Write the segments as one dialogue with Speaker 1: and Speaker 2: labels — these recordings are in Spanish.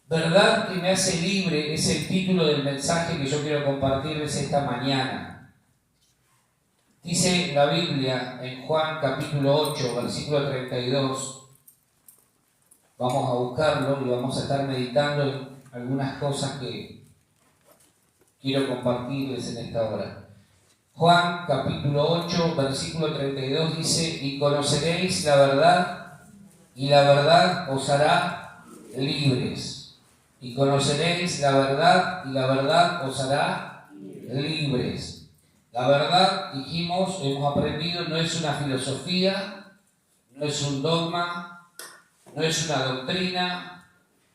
Speaker 1: Verdad que me hace libre es el título del mensaje que yo quiero compartirles esta mañana. Dice la Biblia en Juan capítulo 8, versículo 32. Vamos a buscarlo y vamos a estar meditando en algunas cosas que quiero compartirles en esta hora. Juan capítulo 8, versículo 32 dice: y conoceréis la verdad, y la verdad os hará libres. Y conoceréis la verdad, y la verdad os hará libres. La verdad, dijimos, hemos aprendido, no es una filosofía, no es un dogma, no es una doctrina,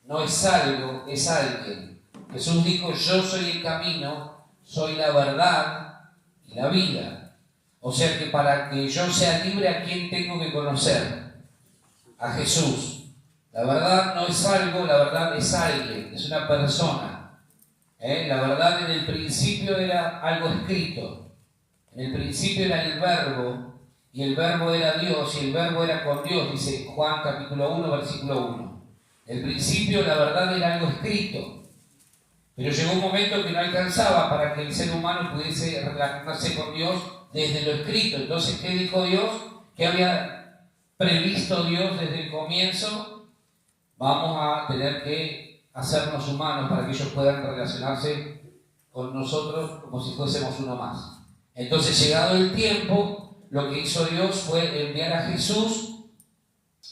Speaker 1: no es algo, es alguien. Jesús dijo: yo soy el camino, soy la verdad y la vida. O sea que para que yo sea libre, ¿a quién tengo que conocer? A Jesús. La verdad no es algo, la verdad es alguien, es una persona. La verdad en el principio era algo escrito. En el principio era el verbo, y el verbo era Dios, y el verbo era con Dios, dice Juan capítulo 1, versículo 1. En el principio la verdad era algo escrito, pero llegó un momento que no alcanzaba para que el ser humano pudiese relacionarse con Dios desde lo escrito. Entonces, ¿qué dijo Dios? ¿Qué había previsto Dios desde el comienzo? Vamos a tener que hacernos humanos para que ellos puedan relacionarse con nosotros como si fuésemos uno más. Entonces, llegado el tiempo, lo que hizo Dios fue enviar a Jesús,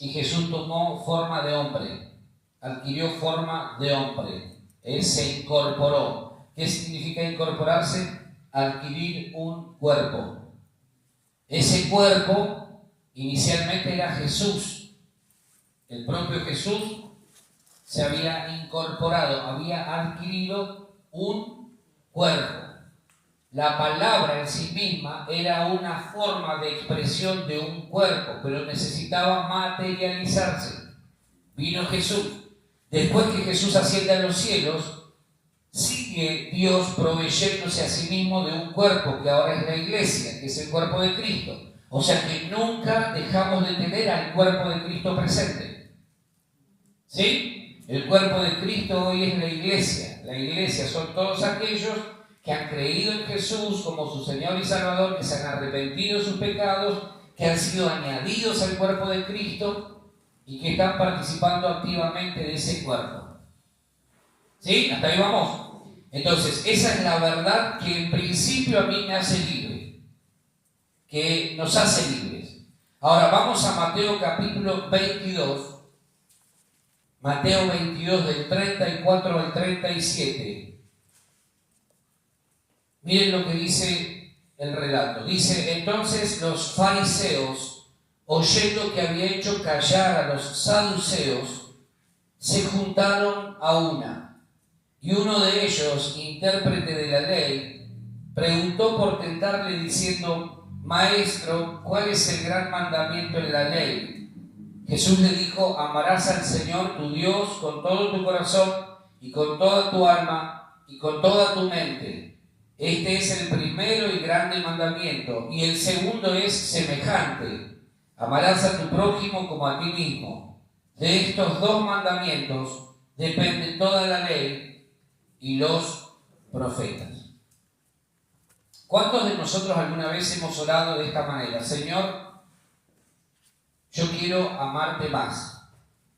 Speaker 1: y Jesús tomó forma de hombre, adquirió forma de hombre. Él se incorporó. ¿Qué significa incorporarse? Adquirir un cuerpo. Ese cuerpo inicialmente era Jesús. El propio Jesús se había incorporado, había adquirido un cuerpo. La palabra en sí misma era una forma de expresión de un cuerpo, pero necesitaba materializarse. Vino Jesús. Después que Jesús asciende a los cielos, sigue Dios proveyéndose a sí mismo de un cuerpo, que ahora es la iglesia, que es el cuerpo de Cristo. O sea que nunca dejamos de tener al cuerpo de Cristo presente. ¿Sí? El cuerpo de Cristo hoy es la iglesia. La iglesia son todos aquellos que han creído en Jesús como su Señor y Salvador, que se han arrepentido de sus pecados, que han sido añadidos al cuerpo de Cristo y que están participando activamente de ese cuerpo. ¿Sí? ¿Hasta ahí vamos? Entonces, esa es la verdad que en principio a mí me hace libre, que nos hace libres. Ahora vamos a Mateo capítulo 22. Mateo 22, del 34 al 37. Miren lo que dice el relato. Dice: entonces los fariseos, oyendo que había hecho callar a los saduceos, se juntaron a una. Y uno de ellos, intérprete de la ley, preguntó por tentarle diciendo: Maestro, ¿cuál es el gran mandamiento en la ley? Jesús le dijo: amarás al Señor tu Dios con todo tu corazón y con toda tu alma y con toda tu mente. Este es el primero y grande mandamiento, y el segundo es semejante: amarás a tu prójimo como a ti mismo. De estos dos mandamientos depende toda la ley y los profetas. ¿Cuántos de nosotros alguna vez hemos orado de esta manera? Señor, yo quiero amarte más.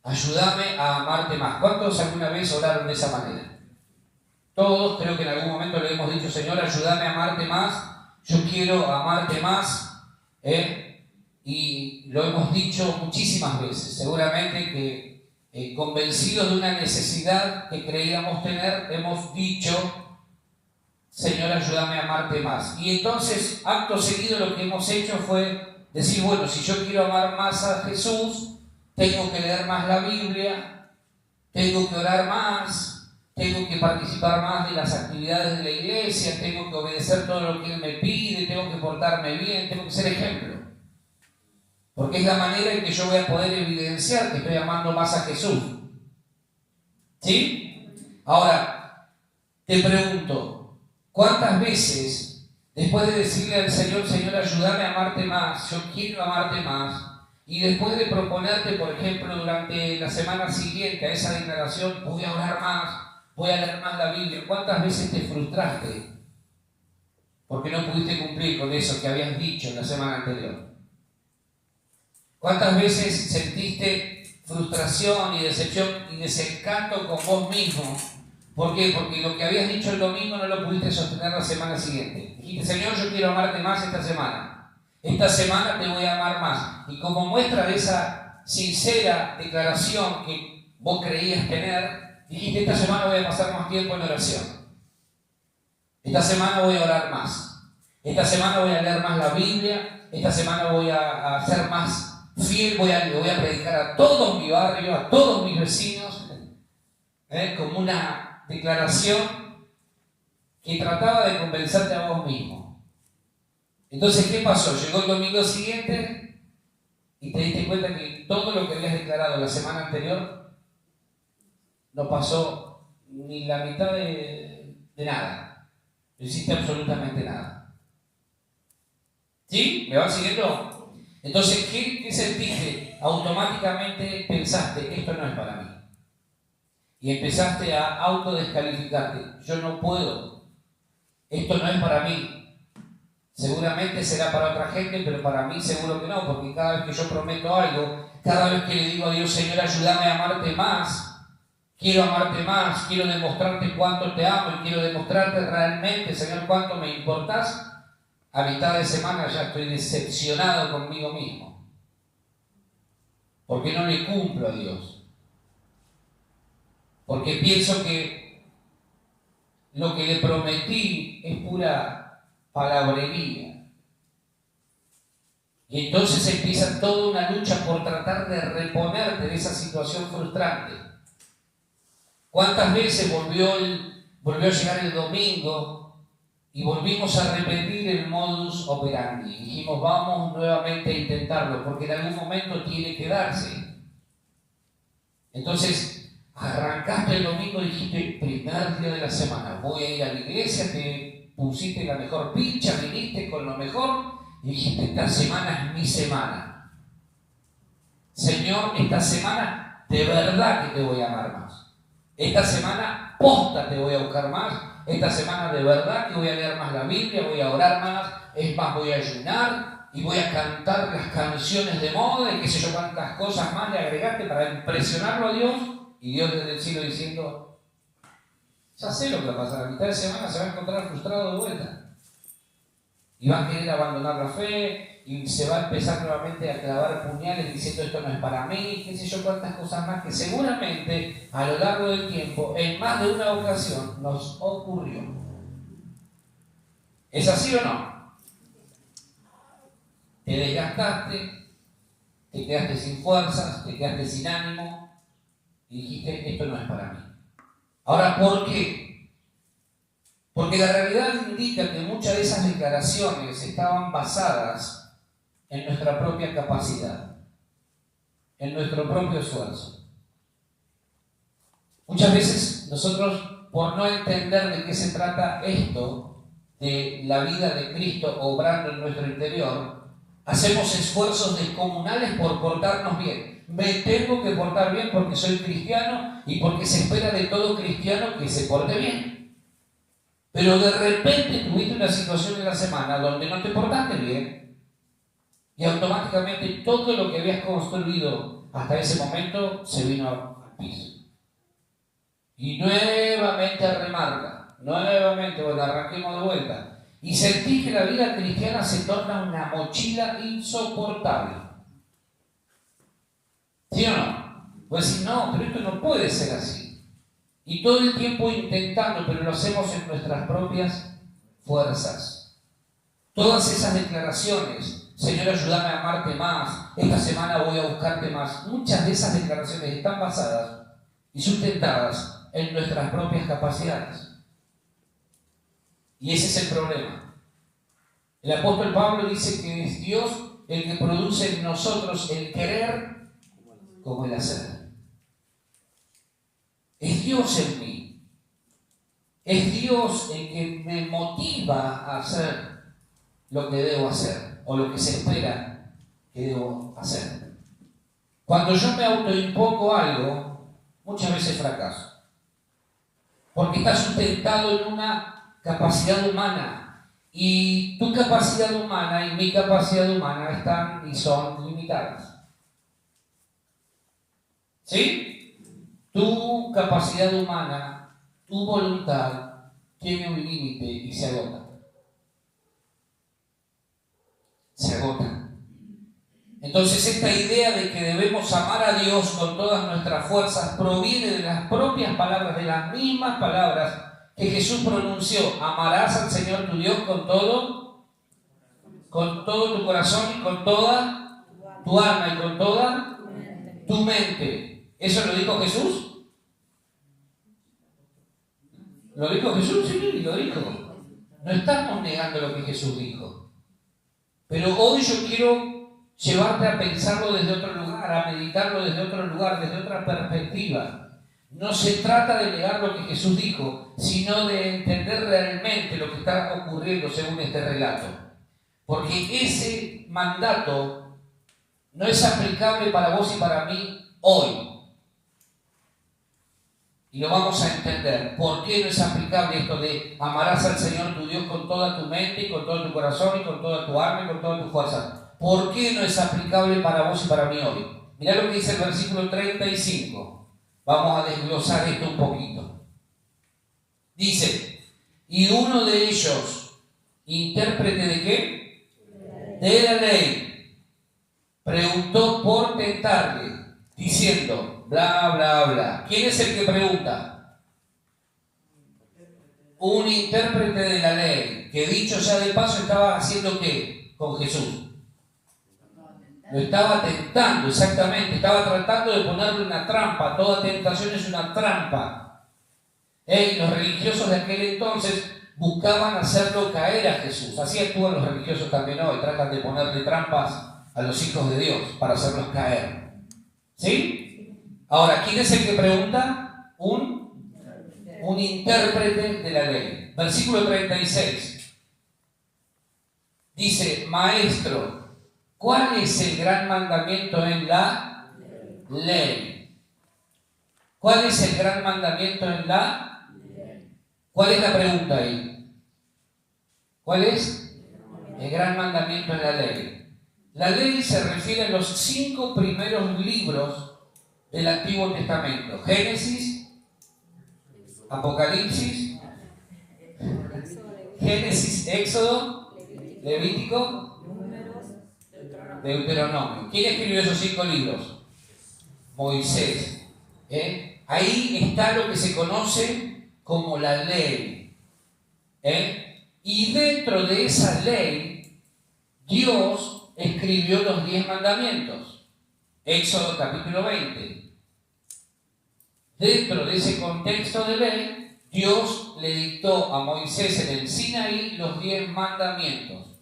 Speaker 1: Ayúdame a amarte más. ¿Cuántos alguna vez oraron de esa manera? Todos, creo que en algún momento le hemos dicho: Señor, ayúdame a amarte más. Yo quiero amarte más. Y lo hemos dicho muchísimas veces. Seguramente que convencidos de una necesidad que creíamos tener, hemos dicho: Señor, ayúdame a amarte más. Y entonces, acto seguido, lo que hemos hecho fue decir: bueno, si yo quiero amar más a Jesús, tengo que leer más la Biblia, tengo que orar más, tengo que participar más de las actividades de la iglesia, tengo que obedecer todo lo que Él me pide, tengo que portarme bien, tengo que ser ejemplo. Porque es la manera en que yo voy a poder evidenciar que estoy amando más a Jesús. ¿Sí? Ahora, te pregunto, ¿cuántas veces, después de decirle al Señor: Señor, ayúdame a amarte más, yo quiero amarte más, y después de proponerte, por ejemplo, durante la semana siguiente a esa declaración, voy a orar más, voy a leer más la Biblia, ¿cuántas veces te frustraste porque no pudiste cumplir con eso que habías dicho en la semana anterior? ¿Cuántas veces sentiste frustración y decepción y desencanto con vos mismo? ¿Por qué? Porque lo que habías dicho el domingo no lo pudiste sostener la semana siguiente. Dijiste, Señor, yo quiero amarte más esta semana. Esta semana te voy a amar más. Y como muestra de esa sincera declaración que vos creías tener, dijiste, esta semana voy a pasar más tiempo en oración. Esta semana voy a orar más. Esta semana voy a leer más la Biblia. Esta semana voy a ser más fiel. Voy a predicar a todo mi barrio, a todos mis vecinos, como una declaración que trataba de convencerte a vos mismo. Entonces, ¿qué pasó? Llegó el domingo siguiente y te diste cuenta que todo lo que habías declarado la semana anterior no pasó ni la mitad de nada. No hiciste absolutamente nada. ¿Sí? ¿Me van siguiendo? Entonces, ¿qué sentiste? Automáticamente pensaste, esto no es para mí. Y empezaste a autodescalificarte. Yo no puedo. Esto no es para mí. Seguramente será para otra gente, pero para mí seguro que no, porque cada vez que yo prometo algo, cada vez que le digo a Dios, Señor, ayúdame a amarte más, quiero amarte más, quiero demostrarte cuánto te amo y quiero demostrarte realmente, Señor, cuánto me importás, a mitad de semana ya estoy decepcionado conmigo mismo. Porque no le cumplo a Dios. Porque pienso que lo que le prometí es pura palabrería. Y entonces empieza toda una lucha por tratar de reponerte de esa situación frustrante. ¿Cuántas veces volvió a llegar el domingo y volvimos a repetir el modus operandi? Dijimos, vamos nuevamente a intentarlo, porque en algún momento tiene que darse. Entonces, arrancaste el domingo y dijiste, primer día de la semana, voy a ir a la iglesia, te pusiste la mejor pincha, viniste con lo mejor y dijiste, esta semana es mi semana. Señor, esta semana de verdad que te voy a amar más. Esta semana posta te voy a buscar más. Esta semana de verdad que voy a leer más la Biblia, voy a orar más, es más, voy a ayunar y voy a cantar las canciones de moda y qué sé yo cuántas cosas más le agregaste para impresionarlo a Dios. Y Dios desde el cielo diciendo, ya sé lo que va a pasar, a mitad de semana se va a encontrar frustrado de vuelta. Y va a querer abandonar la fe, y se va a empezar nuevamente a clavar puñales diciendo esto no es para mí, qué sé yo cuántas cosas más que seguramente a lo largo del tiempo, en más de una ocasión, nos ocurrió. ¿Es así o no? Te desgastaste, te quedaste sin fuerzas, te quedaste sin ánimo, y dijiste, esto no es para mí. Ahora, ¿por qué? Porque la realidad indica que muchas de esas declaraciones estaban basadas en nuestra propia capacidad, en nuestro propio esfuerzo. Muchas veces nosotros, por no entender de qué se trata esto, de la vida de Cristo obrando en nuestro interior, hacemos esfuerzos descomunales por portarnos bien. Me tengo que portar bien porque soy cristiano y porque se espera de todo cristiano que se porte bien. Pero de repente tuviste una situación en la semana donde no te portaste bien y automáticamente todo lo que habías construido hasta ese momento se vino al piso. Y nuevamente a remarca, nuevamente, bueno, arranquemos de vuelta. Y sentí que la vida cristiana se torna una mochila insoportable. ¿Sí o no? Voy a decir, no, pero esto no puede ser así. Y todo el tiempo intentando, pero lo hacemos en nuestras propias fuerzas. Todas esas declaraciones, Señor, ayúdame a amarte más, esta semana voy a buscarte más, muchas de esas declaraciones están basadas y sustentadas en nuestras propias capacidades. Y ese es el problema. El apóstol Pablo dice que es Dios el que produce en nosotros el querer como el hacer. Es Dios en mí. Es Dios el que me motiva a hacer lo que debo hacer o lo que se espera que debo hacer. Cuando yo me autoimpongo algo, muchas veces fracaso. Porque está sustentado en una capacidad humana. Y tu capacidad humana y mi capacidad humana están y son limitadas. ¿Sí? Tu capacidad humana, tu voluntad, tiene un límite y se agota. Se agota. Entonces esta idea de que debemos amar a Dios con todas nuestras fuerzas proviene de las propias palabras, de las mismas palabras que Jesús pronunció. Amarás al Señor tu Dios con todo tu corazón y con toda tu alma y con toda tu mente. ¿Eso lo dijo Jesús? ¿Lo dijo Jesús? Sí, lo dijo. No estamos negando lo que Jesús dijo. Pero hoy yo quiero llevarte a pensarlo desde otro lugar, a meditarlo desde otro lugar, desde otra perspectiva. No se trata de negar lo que Jesús dijo, sino de entender realmente lo que está ocurriendo según este relato. Porque ese mandato no es aplicable para vos y para mí hoy. Y lo vamos a entender. ¿Por qué no es aplicable esto de amarás al Señor tu Dios con toda tu mente, y con todo tu corazón, y con toda tu alma, y con toda tu fuerza? ¿Por qué no es aplicable para vos y para mí hoy? Mirá lo que dice el versículo 35. Vamos a desglosar esto un poquito. Dice, y uno de ellos, intérprete ¿de qué? De la ley, preguntó por tentarle, diciendo, bla, bla, bla. ¿Quién es el que pregunta? Un intérprete de la ley, que dicho sea de paso estaba haciendo ¿qué? Con Jesús. Lo estaba tentando, exactamente. Estaba tratando de ponerle una trampa. Toda tentación es una trampa. Los religiosos de aquel entonces buscaban hacerlo caer a Jesús. Así actúan los religiosos también hoy. Tratan de ponerle trampas a los hijos de Dios para hacerlos caer. ¿Sí? Ahora, ¿quién es el que pregunta? Un intérprete de la ley. Versículo 36. Dice, maestro, ¿cuál es el gran mandamiento en la ley? ¿Cuál es el gran mandamiento en la ley? ¿Cuál es la pregunta ahí? ¿Cuál es el gran mandamiento en la ley? La ley se refiere a los 5 primeros libros del Antiguo Testamento. Génesis, Apocalipsis, Génesis, Éxodo, Levítico, Deuteronomio. ¿Quién escribió esos 5 libros? Moisés. Ahí está lo que se conoce como la ley. Y dentro de esa ley, Dios escribió los 10 mandamientos. Éxodo capítulo 20. Dentro de ese contexto de ley, Dios le dictó a Moisés en el Sinaí los 10 mandamientos.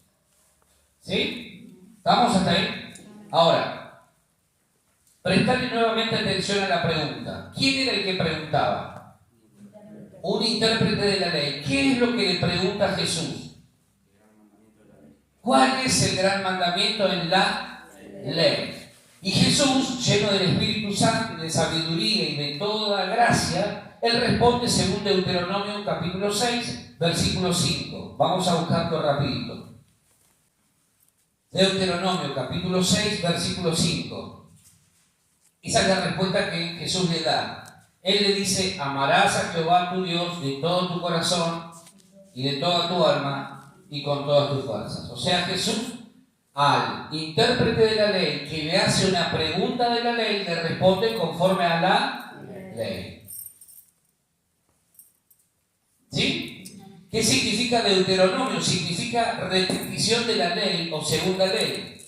Speaker 1: ¿Sí? ¿Estamos hasta ahí? Ahora, prestadle nuevamente atención a la pregunta. ¿Quién era el que preguntaba? Un intérprete de la ley. ¿Qué es lo que le pregunta a Jesús? ¿Cuál es el gran mandamiento en la ley? Y Jesús, lleno del Espíritu Santo, de sabiduría y de toda gracia, Él responde según Deuteronomio capítulo 6, versículo 5. Vamos a buscarlo rapidito. Deuteronomio capítulo 6, versículo 5. Esa es la respuesta que Jesús le da. Él le dice, amarás a Jehová tu Dios de todo tu corazón y de toda tu alma y con todas tus fuerzas. O sea, Jesús al intérprete de la ley que le hace una pregunta de la ley, le responde conforme a la ley. ¿Sí? ¿Qué significa Deuteronomio? Significa repetición de la ley o segunda ley.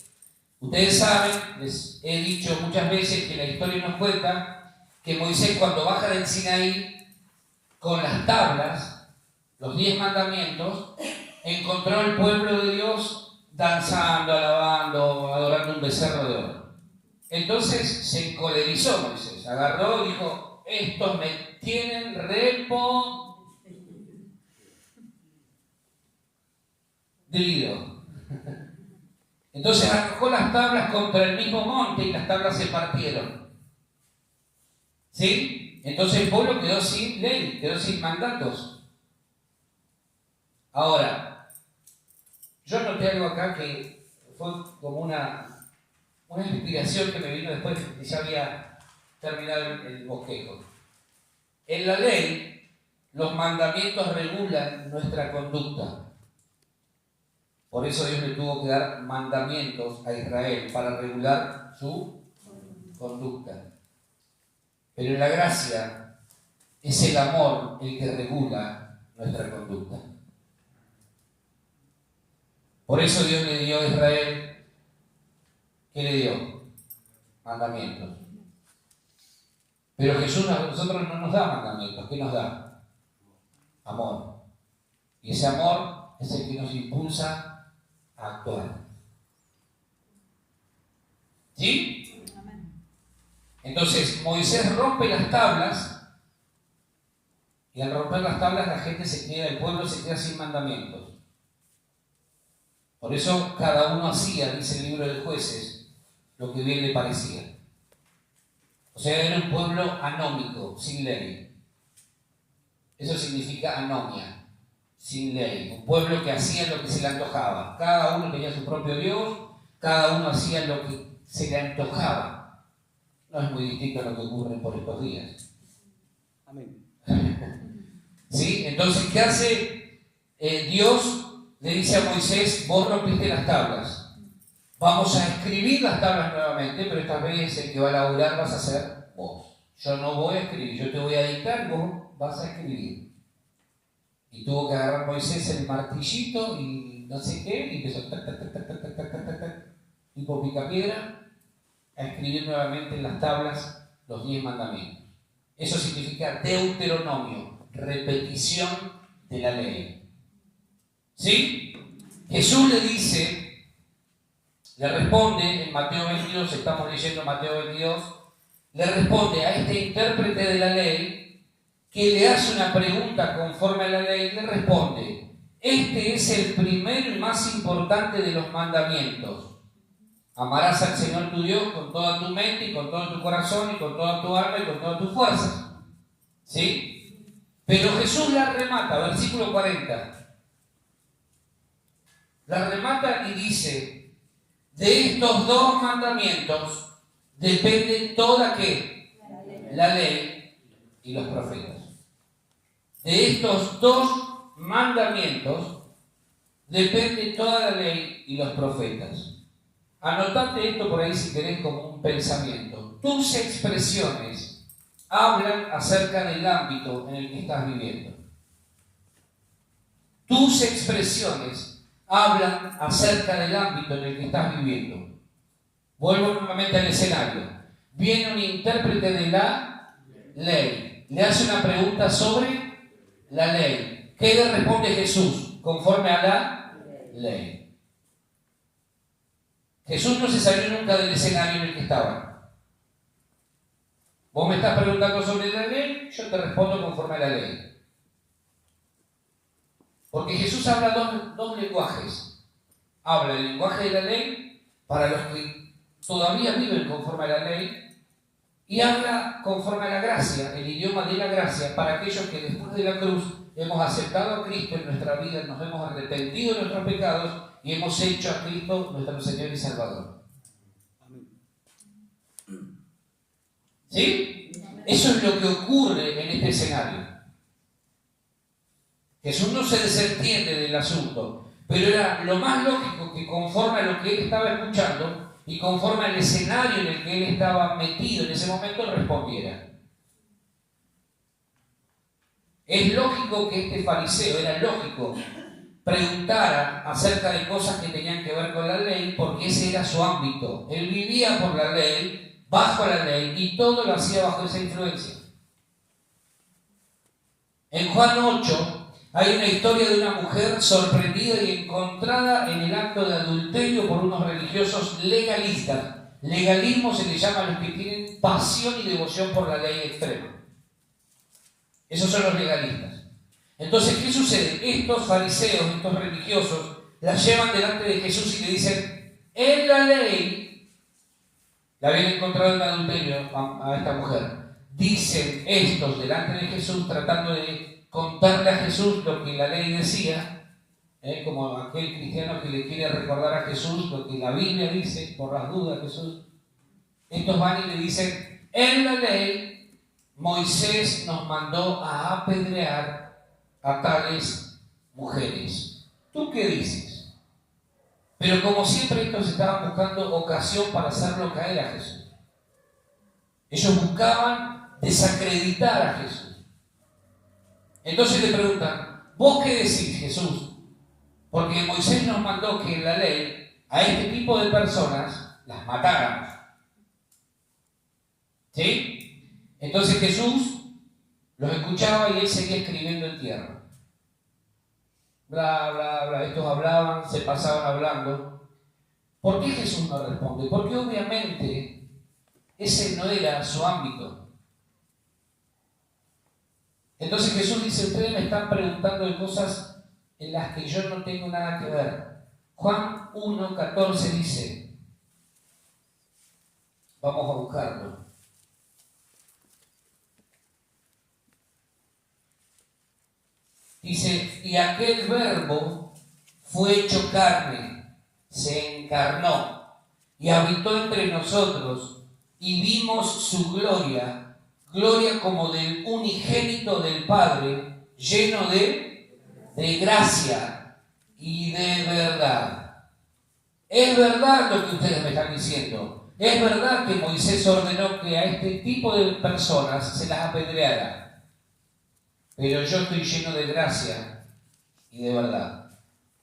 Speaker 1: Ustedes saben, les he dicho muchas veces que la historia nos cuenta que Moisés, cuando baja del Sinaí con las tablas, los 10 mandamientos, encontró al pueblo de Dios danzando, alabando, adorando un becerro de oro. Entonces se encolerizó Moisés, agarró y dijo, estos me tienen repodrido. Entonces arrojó las tablas contra el mismo monte y las tablas se partieron. ¿Sí? Entonces el pueblo quedó sin ley, quedó sin mandatos. Ahora, yo noté algo acá que fue como una inspiración que me vino después de que ya había terminado el bosquejo. En la ley, los mandamientos regulan nuestra conducta. Por eso Dios le tuvo que dar mandamientos a Israel para regular su conducta. Pero en la gracia es el amor el que regula nuestra conducta. Por eso Dios le dio a Israel, ¿qué le dio? Mandamientos. Pero Jesús a nosotros no nos da mandamientos. ¿Qué nos da? Amor. Y ese amor es el que nos impulsa a actuar. ¿Sí? Entonces Moisés rompe las tablas y al romper las tablas la gente se queda, el pueblo se queda sin mandamientos. Por eso cada uno hacía, dice el libro de Jueces, lo que bien le parecía. O sea, era un pueblo anómico, sin ley. Eso significa anomia, sin ley. Un pueblo que hacía lo que se le antojaba. Cada uno tenía su propio Dios, cada uno hacía lo que se le antojaba. No es muy distinto a lo que ocurre por estos días. Amén. ¿Sí? Entonces, ¿qué hace Dios? Le dice a Moisés, vos rompiste las tablas. Vamos a escribir las tablas nuevamente, pero esta vez el que va a laburar vas a ser vos. Yo no voy a escribir, yo te voy a dictar, vos vas a escribir. Y tuvo que agarrar Moisés el martillito y no sé qué, y empezó tipo picapiedra a escribir nuevamente en las tablas los 10 mandamientos. Eso significa deuteronomio, repetición de la ley. ¿Sí? Jesús le dice, le responde en Mateo 22, estamos leyendo Mateo 22, le responde a este intérprete de la ley que le hace una pregunta conforme a la ley, le responde, este es el primero y más importante de los mandamientos. Amarás al Señor tu Dios con toda tu mente y con todo tu corazón y con toda tu alma y con toda tu fuerza. ¿Sí? Pero Jesús la remata, versículo 40. La remata y dice, de estos 2 mandamientos depende toda ¿qué? La ley y los profetas. De estos 2 mandamientos depende toda la ley y los profetas. Anotate esto por ahí si querés como un pensamiento. Tus expresiones hablan acerca del ámbito en el que estás viviendo. Tus expresiones hablan acerca del ámbito en el que estás viviendo. Vuelvo nuevamente al escenario. Viene un intérprete de la ley. Le hace una pregunta sobre la ley. ¿Qué le responde Jesús? Conforme a la ley. Jesús no se salió nunca del escenario en el que estaba. Vos me estás preguntando sobre la ley, yo te respondo conforme a la ley. Porque Jesús habla dos lenguajes. Habla el lenguaje de la ley para los que todavía viven conforme a la ley y habla conforme a la gracia, el idioma de la gracia, para aquellos que después de la cruz hemos aceptado a Cristo en nuestra vida, nos hemos arrepentido de nuestros pecados y hemos hecho a Cristo nuestro Señor y Salvador. ¿Sí? Eso es lo que ocurre en este escenario. Jesús no se desentiende del asunto, pero era lo más lógico que conforme a lo que él estaba escuchando y conforme al escenario en el que él estaba metido en ese momento, respondiera. Es lógico que este fariseo, era lógico, preguntara acerca de cosas que tenían que ver con la ley, porque ese era su ámbito. Él vivía por la ley, bajo la ley, y todo lo hacía bajo esa influencia. En Juan 8, hay una historia de una mujer sorprendida y encontrada en el acto de adulterio por unos religiosos legalistas. Legalismo se le llama a los que tienen pasión y devoción por la ley extrema. Esos son los legalistas. Entonces, ¿qué sucede? Estos fariseos, estos religiosos, la llevan delante de Jesús y le dicen, en la ley, la habían encontrado en adulterio a esta mujer. Dicen estos delante de Jesús, tratando de contarle a Jesús lo que la ley decía, como aquel cristiano que le quiere recordar a Jesús lo que la Biblia dice, por las dudas Jesús. Estos van y le dicen, en la ley Moisés nos mandó a apedrear a tales mujeres. ¿Tú qué dices? Pero como siempre estos estaban buscando ocasión para hacerlo caer a Jesús. Ellos buscaban desacreditar a Jesús. Entonces le preguntan, ¿vos qué decís, Jesús? Porque Moisés nos mandó que en la ley a este tipo de personas las matáramos. ¿Sí? Entonces Jesús los escuchaba y él seguía escribiendo en tierra. Bla, bla, bla. Estos hablaban, se pasaban hablando. ¿Por qué Jesús no responde? Porque obviamente ese no era su ámbito. Entonces Jesús dice, ustedes me están preguntando de cosas en las que yo no tengo nada que ver. Juan 1:14 dice, vamos a buscarlo. Dice, y aquel verbo fue hecho carne, se encarnó y habitó entre nosotros y vimos su gloria, gloria como del unigénito del Padre, lleno de gracia y de verdad. Es verdad lo que ustedes me están diciendo. Es verdad que Moisés ordenó que a este tipo de personas se las apedreara. Pero yo estoy lleno de gracia y de verdad.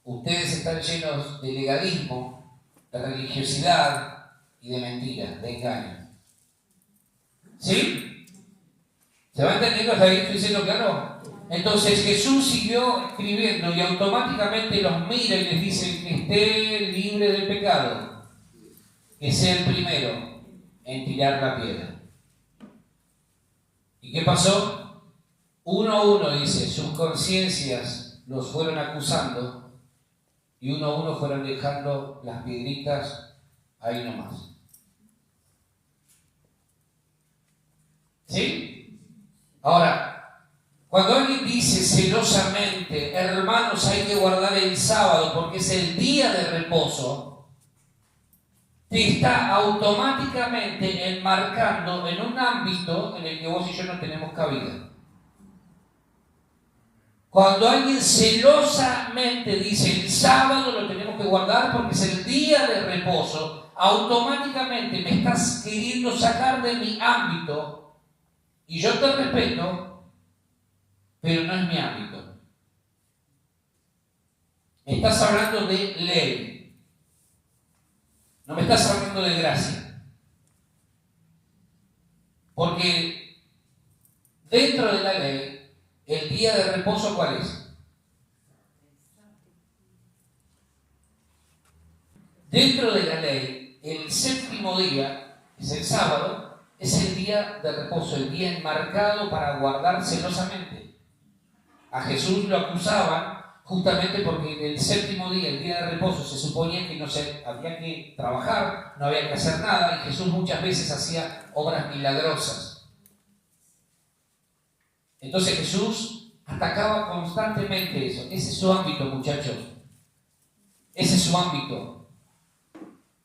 Speaker 1: Ustedes están llenos de legalismo, de religiosidad y de mentiras, de engaño. ¿Sí? ¿Se va entendiendo hasta ahí? ¿Estoy diciendo claro? Entonces Jesús siguió escribiendo y automáticamente los mira y les dice que esté libre del pecado, que sea el primero en tirar la piedra. ¿Y qué pasó? Uno a uno, dice, sus conciencias los fueron acusando y uno a uno fueron dejando las piedritas ahí nomás. ¿Sí? Ahora, cuando alguien dice celosamente, hermanos, hay que guardar el sábado porque es el día de reposo, te está automáticamente enmarcando en un ámbito en el que vos y yo no tenemos cabida. Cuando alguien celosamente dice el sábado lo tenemos que guardar porque es el día de reposo, automáticamente me estás queriendo sacar de mi ámbito y yo te respeto, pero no es mi ámbito. Me estás hablando de ley, no me estás hablando de gracia. Porque dentro de la ley, ¿el día de reposo cuál es? Dentro de la ley, el séptimo día, es el sábado, es el día de reposo, el día enmarcado para guardar celosamente. A Jesús lo acusaban justamente porque en el séptimo día, el día de reposo, se suponía que no se había que trabajar, no había que hacer nada, y Jesús muchas veces hacía obras milagrosas. Entonces Jesús atacaba constantemente eso. Ese es su ámbito, muchachos. Ese es su ámbito.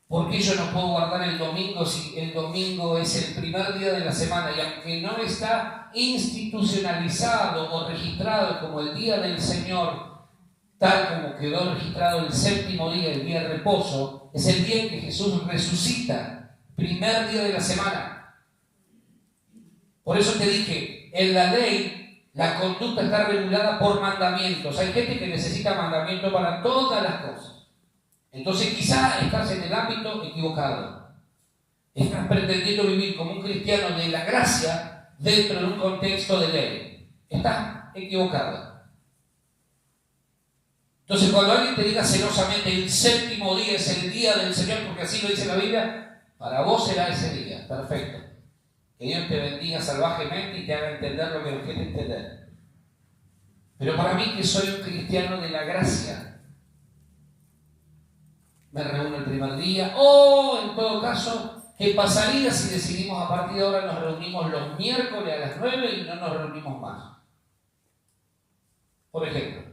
Speaker 1: ¿Por qué yo no puedo guardar el domingo si el domingo es el primer día de la semana y aunque no está institucionalizado o registrado como el día del Señor, tal como quedó registrado el séptimo día, el día de reposo, es el día en que Jesús resucita, primer día de la semana? Por eso te dije, en la ley, la conducta está regulada por mandamientos. Hay gente que necesita mandamiento para todas las cosas. Entonces quizá estás en el ámbito equivocado. Estás pretendiendo vivir como un cristiano de la gracia dentro de un contexto de ley. Estás equivocado. Entonces cuando alguien te diga celosamente el séptimo día es el día del Señor, porque así lo dice la Biblia, para vos será ese día. Perfecto. Que Dios te bendiga salvajemente y te haga entender lo que no quieres entender. Pero para mí, que soy un cristiano de la gracia, me reúno el primer día, o en todo caso, ¿qué pasaría si decidimos a partir de ahora nos reunimos los miércoles a las 9 y no nos reunimos más? Por ejemplo.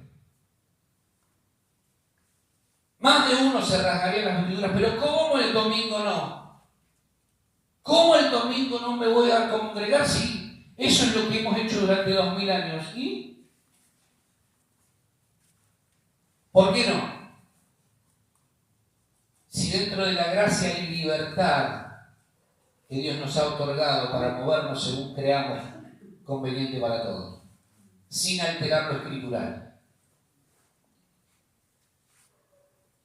Speaker 1: Más de uno se rasgaría las vestiduras, pero ¿cómo el domingo no? ¿Cómo el domingo no me voy a congregar si eso es lo que hemos hecho durante 2000 años? ¿Y por qué no? Si dentro de la gracia hay libertad que Dios nos ha otorgado para movernos según creamos conveniente para todos, sin alterar lo escritural.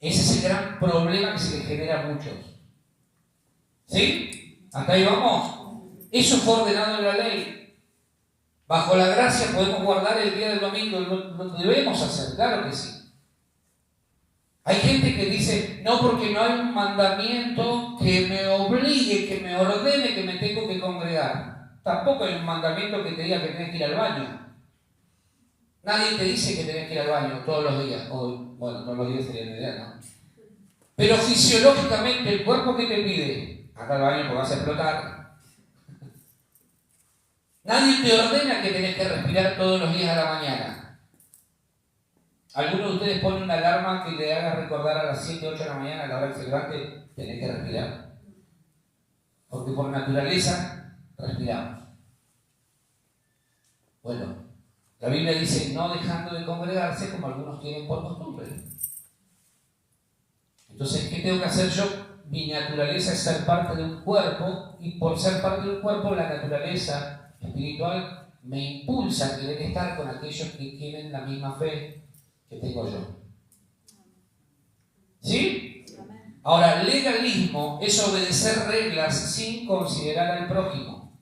Speaker 1: Ese es el gran problema que se les genera a muchos. ¿Sí? ¿Hasta ahí vamos? Eso fue ordenado en la ley. Bajo la gracia podemos guardar el día del domingo, lo debemos hacer, claro que sí. Hay gente que dice, no, porque no hay un mandamiento que me obligue, que me ordene, que me tengo que congregar. Tampoco hay un mandamiento que te diga que tienes que ir al baño. Nadie te dice que tenés que ir al baño todos los días. Bueno, todos los días sería la idea, ¿no? Pero fisiológicamente el cuerpo que te pide, anda al baño porque vas a explotar. Nadie te ordena que tenés que respirar todos los días a la mañana. ¿Alguno de ustedes pone una alarma que le haga recordar a las 7, 8 de la mañana a la hora que se levante, tenés que respirar? Porque por naturaleza respiramos. Bueno, la Biblia dice, no dejando de congregarse como algunos tienen por costumbre. Entonces, ¿qué tengo que hacer yo? Mi naturaleza es ser parte de un cuerpo, y por ser parte de un cuerpo, la naturaleza espiritual me impulsa a querer estar con aquellos que tienen la misma fe que tengo yo. ¿Sí? Ahora, legalismo es obedecer reglas sin considerar al prójimo.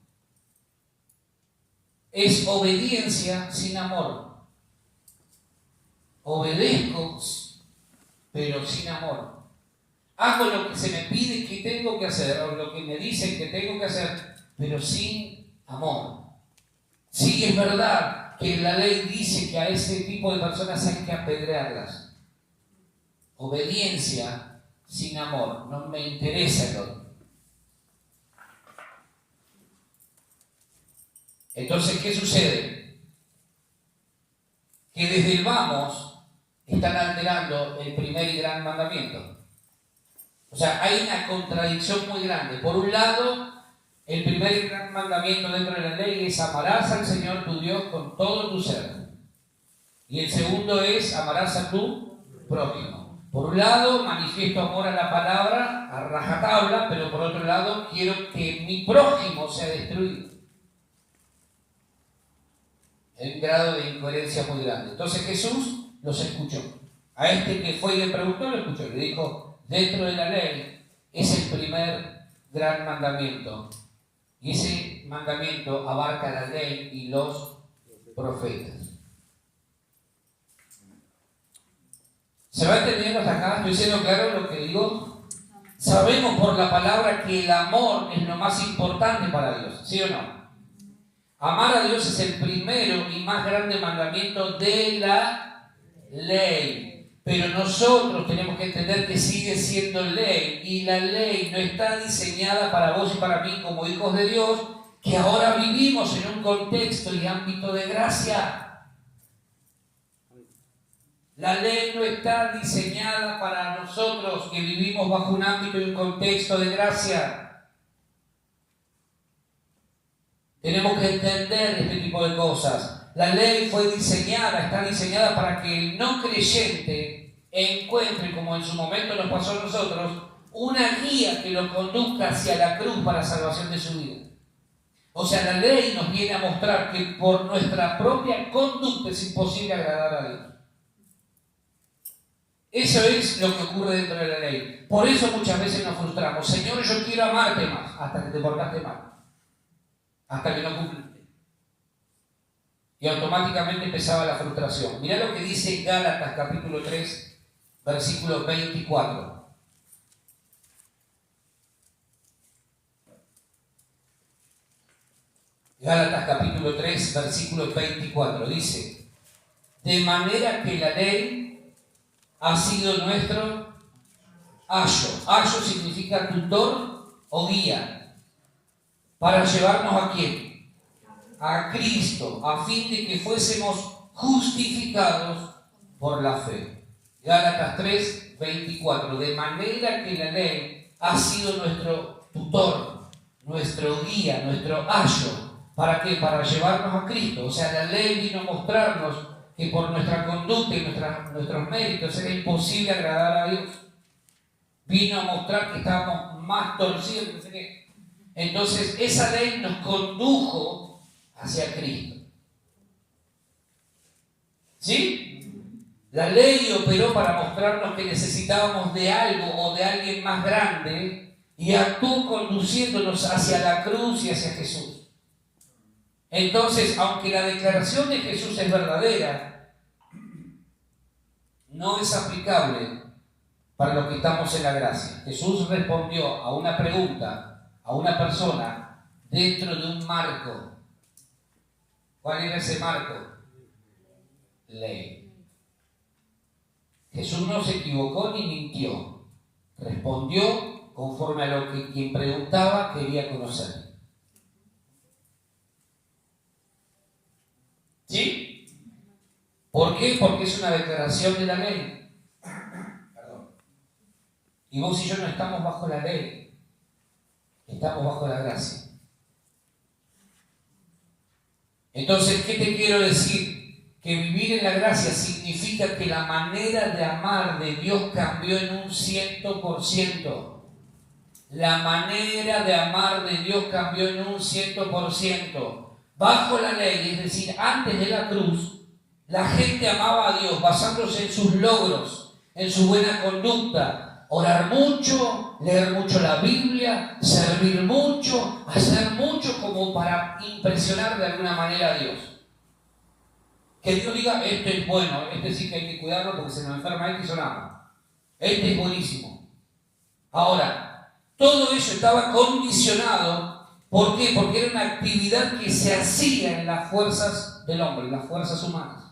Speaker 1: Es obediencia sin amor. Obedezco, pero sin amor. Hago lo que se me pide que tengo que hacer, o lo que me dicen que tengo que hacer, pero sin amor. Sí, es verdad que la ley dice que a ese tipo de personas hay que apedrearlas. Obediencia sin amor. No me interesa el otro. Entonces, ¿qué sucede? Que desde el vamos están alterando el primer y gran mandamiento. O sea, hay una contradicción muy grande. Por un lado, el primer y gran mandamiento dentro de la ley es amarás al Señor tu Dios con todo tu ser. Y el segundo es amarás a tu prójimo. Por un lado, manifiesto amor a la palabra, a rajatabla, pero por otro lado, quiero que mi prójimo sea destruido. En un grado de incoherencia muy grande. Entonces Jesús los escuchó. A este que fue y le preguntó, lo escuchó. Le dijo, dentro de la ley es el primer gran mandamiento. Y ese mandamiento abarca la ley y los profetas. ¿Se va entendiendo hasta acá? ¿Estoy siendo claro lo que digo? Sabemos por la palabra que el amor es lo más importante para Dios, ¿sí o no? Amar a Dios es el primero y más grande mandamiento de la ley. Pero nosotros tenemos que entender que sigue siendo ley. Y la ley no está diseñada para vos y para mí como hijos de Dios, que ahora vivimos en un contexto y ámbito de gracia. La ley no está diseñada para nosotros que vivimos bajo un ámbito y un contexto de gracia. Tenemos que entender este tipo de cosas. La ley fue diseñada, está diseñada para que el no creyente encuentre, como en su momento nos pasó a nosotros, una guía que lo conduzca hacia la cruz para salvación de su vida. O sea, la ley nos viene a mostrar que por nuestra propia conducta es imposible agradar a Dios. Eso es lo que ocurre dentro de la ley. Por eso muchas veces nos frustramos. Señor, yo quiero amarte más, hasta que te portaste mal. Hasta que no cumpliste. Y automáticamente empezaba la frustración. Mirá lo que dice Gálatas capítulo 3, versículo 24. Gálatas capítulo 3, versículo 24. Dice, de manera que la ley ha sido nuestro ayo. Ayo significa tutor o guía. ¿Para llevarnos a quién? A Cristo, a fin de que fuésemos justificados por la fe. Gálatas 3, 24. De manera que la ley ha sido nuestro tutor, nuestro guía, nuestro ayo. ¿Para qué? Para llevarnos a Cristo. O sea, la ley vino a mostrarnos que por nuestra conducta y nuestros méritos era imposible agradar a Dios. Vino a mostrar que estábamos más torcidos. Entonces, esa ley nos condujo hacia Cristo. ¿Sí? La ley operó para mostrarnos que necesitábamos de algo o de alguien más grande y actuó conduciéndonos hacia la cruz y hacia Jesús. Entonces, aunque la declaración de Jesús es verdadera, no es aplicable para los que estamos en la gracia. Jesús respondió a una pregunta, a una persona, dentro de un marco. ¿Cuál era ese marco? Ley. Jesús no se equivocó ni mintió. Respondió conforme a lo que quien preguntaba quería conocer. ¿Sí? ¿Por qué? Porque es una declaración de la ley. Perdón. Y vos y yo no estamos bajo la ley. Estamos bajo la gracia. Entonces, ¿qué te quiero decir? Que vivir en la gracia significa que la manera de amar de Dios cambió en un 100%. La manera de amar de Dios cambió en un 100%. Bajo la ley, es decir, antes de la cruz, la gente amaba a Dios basándose en sus logros, en su buena conducta, orar mucho, leer mucho la Biblia, servir mucho, hacer mucho como para impresionar de alguna manera a Dios. Que Dios diga, este es bueno, este sí que hay que cuidarlo porque se nos enferma este y sonamos. Este es buenísimo. Ahora, todo eso estaba condicionado. ¿Por qué? Porque era una actividad que se hacía en las fuerzas del hombre, en las fuerzas humanas.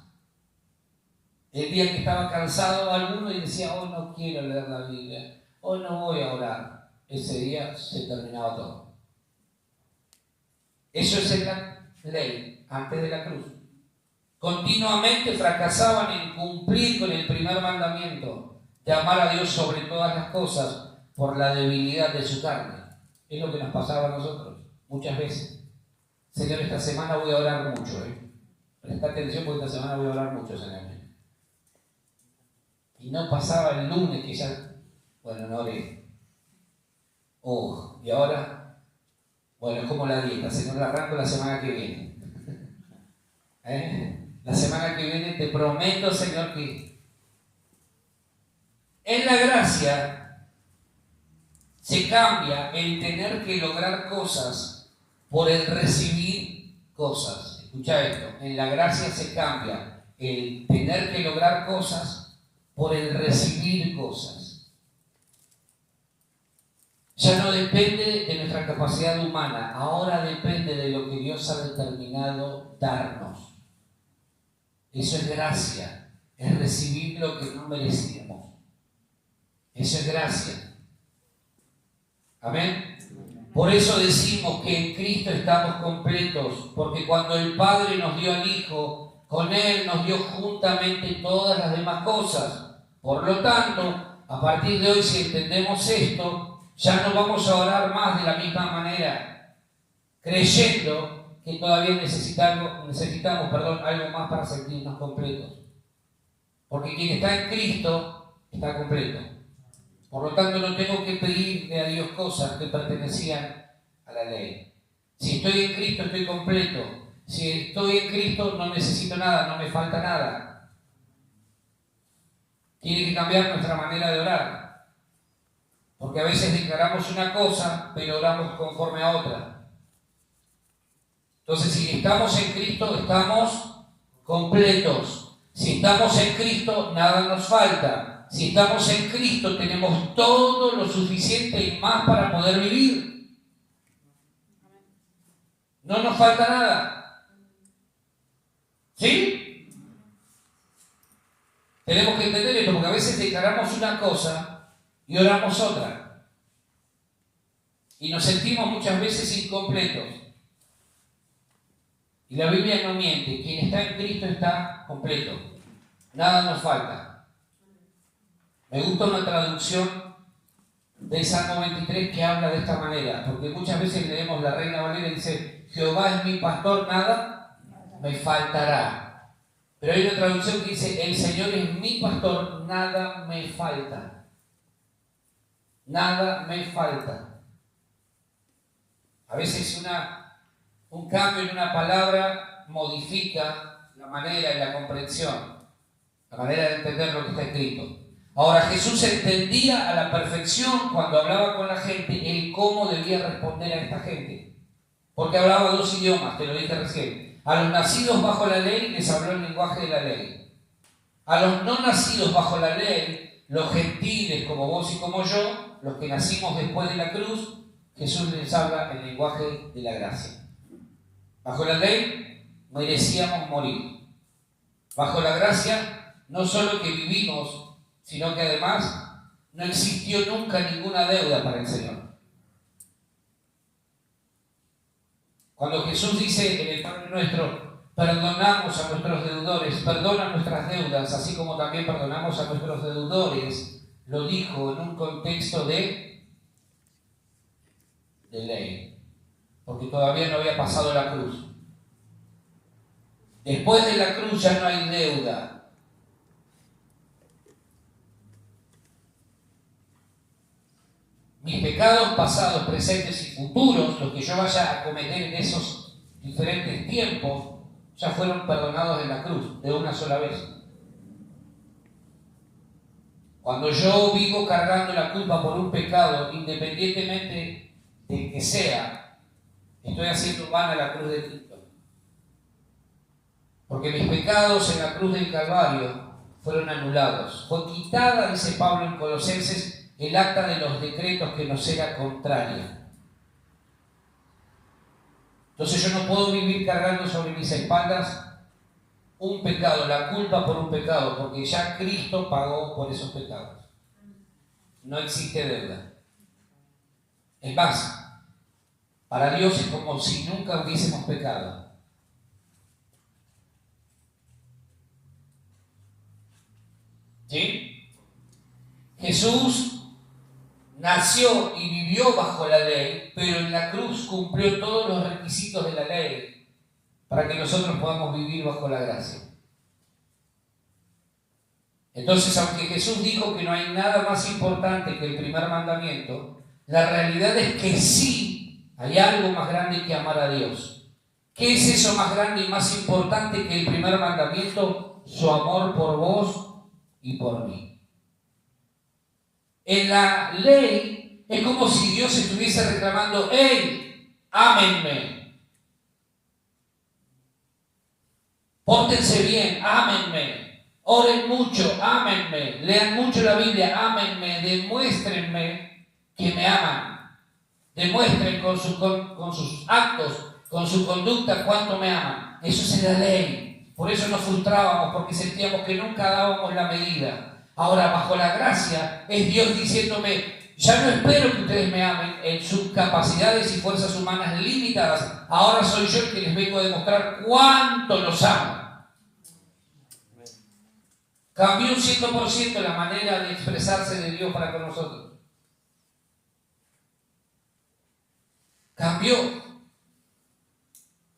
Speaker 1: El día que estaba cansado alguno y decía, hoy no quiero leer la Biblia, hoy no voy a orar. Ese día se terminaba todo. Eso es en la ley, antes de la cruz. Continuamente fracasaban en cumplir con el primer mandamiento, de amar a Dios sobre todas las cosas por la debilidad de su carne. Es lo que nos pasaba a nosotros. Muchas veces. Señor, esta semana voy a orar mucho. Presta atención porque esta semana voy a orar mucho, Señor. Y no pasaba el lunes que ya, bueno, no oré. Y ahora, bueno, es como la dieta. Señor, la arranco la semana que viene. La semana que viene te prometo, Señor, que en la gracia se cambia el tener que lograr cosas por el recibir cosas. Escucha esto, en la gracia se cambia el tener que lograr cosas por el recibir cosas. Ya no depende de nuestra capacidad humana, ahora depende de lo que Dios ha determinado darnos. Eso es gracia, es recibir lo que no merecíamos. Eso es gracia. Amén. Por eso decimos que en Cristo estamos completos, porque cuando el Padre nos dio al Hijo, con Él nos dio juntamente todas las demás cosas. Por lo tanto, a partir de hoy, si entendemos esto, ya no vamos a orar más de la misma manera, creyendo que todavía necesitamos algo más para sentirnos completos. Porque quien está en Cristo está completo. Por lo tanto, no tengo que pedirle a Dios cosas que pertenecían a la ley. Si estoy en Cristo, estoy completo. Si estoy en Cristo, no necesito nada, no me falta nada. Tiene que cambiar nuestra manera de orar. Porque a veces declaramos una cosa, pero oramos conforme a otra. Entonces, si estamos en Cristo, estamos completos. Si estamos en Cristo, nada nos falta. Si estamos en Cristo, tenemos todo lo suficiente y más para poder vivir. No nos falta nada. ¿Sí? Tenemos que entender esto, porque a veces declaramos una cosa y oramos otra. Y nos sentimos muchas veces incompletos. Y la Biblia no miente, quien está en Cristo está completo. Nada nos falta. Me gusta una traducción del Salmo 23 que habla de esta manera, porque muchas veces leemos la Reina Valera y dice, Jehová es mi pastor, nada me faltará. Pero hay una traducción que dice, el Señor es mi pastor, nada me falta. Nada me falta. A veces un cambio en una palabra modifica la manera y la comprensión, la manera de entender lo que está escrito. Ahora, Jesús entendía a la perfección cuando hablaba con la gente el cómo debía responder a esta gente. Porque hablaba dos idiomas, te lo dije recién. A los nacidos bajo la ley les habló el lenguaje de la ley. A los no nacidos bajo la ley, los gentiles como vos y como yo, los que nacimos después de la cruz, Jesús les habla el lenguaje de la gracia. Bajo la ley merecíamos morir. Bajo la gracia, no solo que vivimos, sino que además no existió nunca ninguna deuda para el Señor. Cuando Jesús dice en el Padre Nuestro, perdonamos a nuestros deudores, perdona nuestras deudas, así como también perdonamos a nuestros deudores, lo dijo en un contexto de ley, porque todavía no había pasado la cruz. Después de la cruz ya no hay deuda. Mis pecados pasados, presentes y futuros, los que yo vaya a cometer en esos diferentes tiempos, ya fueron perdonados en la cruz, de una sola vez. Cuando yo vivo cargando la culpa por un pecado, independientemente de que sea, estoy haciendo vana la cruz de Cristo. Porque mis pecados en la cruz del Calvario fueron anulados. Fue quitada, dice Pablo en Colosenses, el acta de los decretos que nos era contraria. Entonces yo no puedo vivir cargando sobre mis espaldas un pecado, la culpa por un pecado, porque ya Cristo pagó por esos pecados. No existe deuda. Es más, para Dios es como si nunca hubiésemos pecado. ¿Sí? Jesús nació y vivió bajo la ley, pero en la cruz cumplió todos los requisitos de la ley para que nosotros podamos vivir bajo la gracia. Entonces, aunque Jesús dijo que no hay nada más importante que el primer mandamiento, la realidad es que sí hay algo más grande que amar a Dios. ¿Qué es eso más grande y más importante que el primer mandamiento? Su amor por vos y por mí. En la ley es como si Dios estuviese reclamando, ¡hey! ¡Ámenme! Pórtense bien, ámenme. Oren mucho, ámenme. Lean mucho la Biblia, ámenme. Demuéstrenme que me aman. Demuestren con sus actos, con su conducta cuánto me aman. Eso es en la ley. Por eso nos frustrábamos, porque sentíamos que nunca dábamos la medida. Ahora, bajo la gracia, es Dios diciéndome, ya no espero que ustedes me amen en sus capacidades y fuerzas humanas limitadas. Ahora soy yo el que les vengo a demostrar cuánto los amo. Cambió un 100% la manera de expresarse de Dios para con nosotros. Cambió.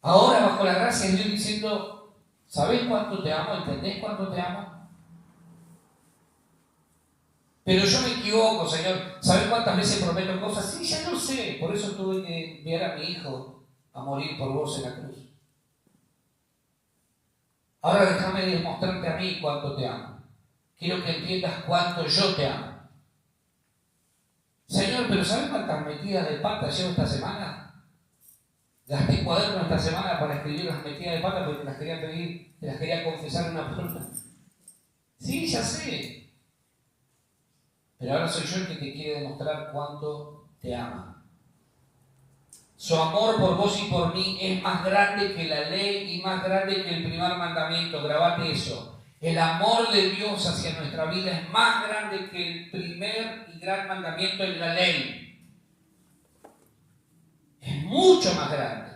Speaker 1: Ahora, bajo la gracia, es Dios diciendo, ¿sabés cuánto te amo? ¿Entendés cuánto te amo? Pero yo me equivoco, Señor. ¿Sabes cuántas veces prometo cosas? Sí, ya lo sé. Por eso tuve que enviar a mi hijo a morir por vos en la cruz. Ahora déjame demostrarte a mí cuánto te amo. Quiero que entiendas cuánto yo te amo. Señor, pero ¿sabes cuántas metidas de pata llevo esta semana? Gasté cuaderno esta semana para escribir las metidas de pata porque te las quería pedir, te las quería confesar en una persona. Sí, ya sé. Pero ahora soy yo el que te quiere demostrar cuánto te ama. Su amor por vos y por mí es más grande que la ley y más grande que el primer mandamiento. Grabate eso. El amor de Dios hacia nuestra vida es más grande que el primer y gran mandamiento en la ley. Es mucho más grande.